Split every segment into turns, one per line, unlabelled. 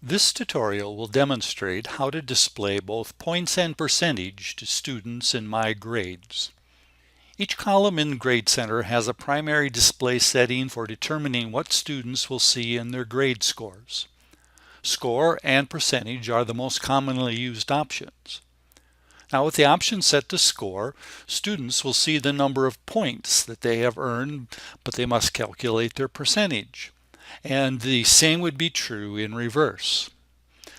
This tutorial will demonstrate how to display both points and percentage to students in My Grades. Each column in Grade Center has a primary display setting for determining what students will see in their grade scores. Score and percentage are the most commonly used options. Now, with the option set to score, students will see the number of points that they have earned, but they must calculate their percentage. And the same would be true in reverse.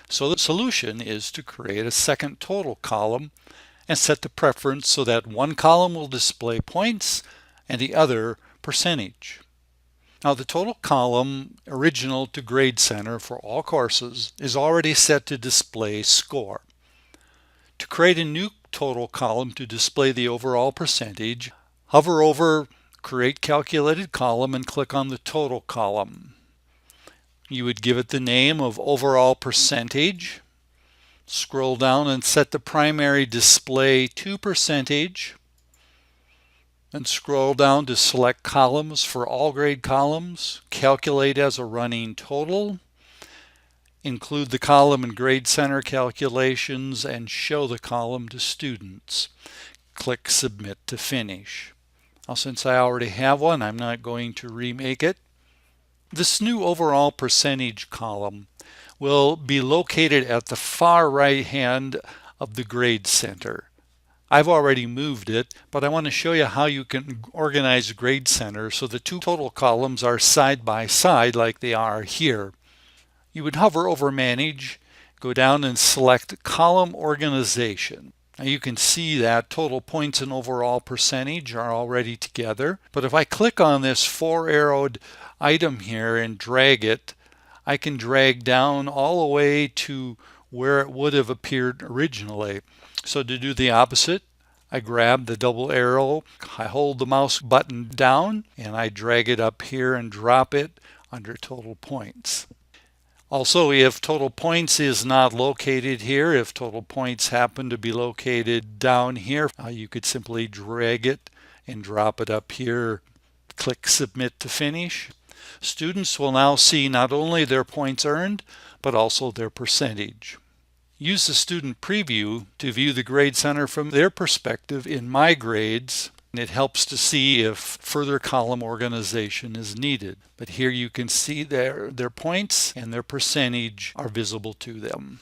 So the solution is to create a second total column and set the preference so that one column will display points and the other percentage. Now the total column original to Grade Center for all courses is already set to display score. To create a new total column to display the overall percentage, hover over Create Calculated Column and click on the total column. You would give it the name of Overall Percentage. Scroll down and set the primary display to percentage. And scroll down to select columns for all grade columns. Calculate as a running total. Include the column in Grade Center calculations and show the column to students. Click Submit to finish. Now, since I already have one, I'm not going to remake it. This new overall percentage column will be located at the far right hand of the Grade Center. I've already moved it, but I want to show you how you can organize Grade Center so the two total columns are side by side like they are here. You would hover over Manage, go down and select Column Organization. Now you can see that total points and overall percentage are already together. But if I click on this four-arrowed item here and drag it, I can drag down all the way to where it would have appeared originally. So to do the opposite, I grab the double arrow, I hold the mouse button down, and I drag it up here and drop it under total points. Also, if total points is not located here, if total points happen to be located down here, you could simply drag it and drop it up here. Click Submit to finish. Students will now see not only their points earned, but also their percentage. Use the student preview to view the Grade Center from their perspective in My Grades. It helps to see if further column organization is needed. But here you can see their points and their percentage are visible to them.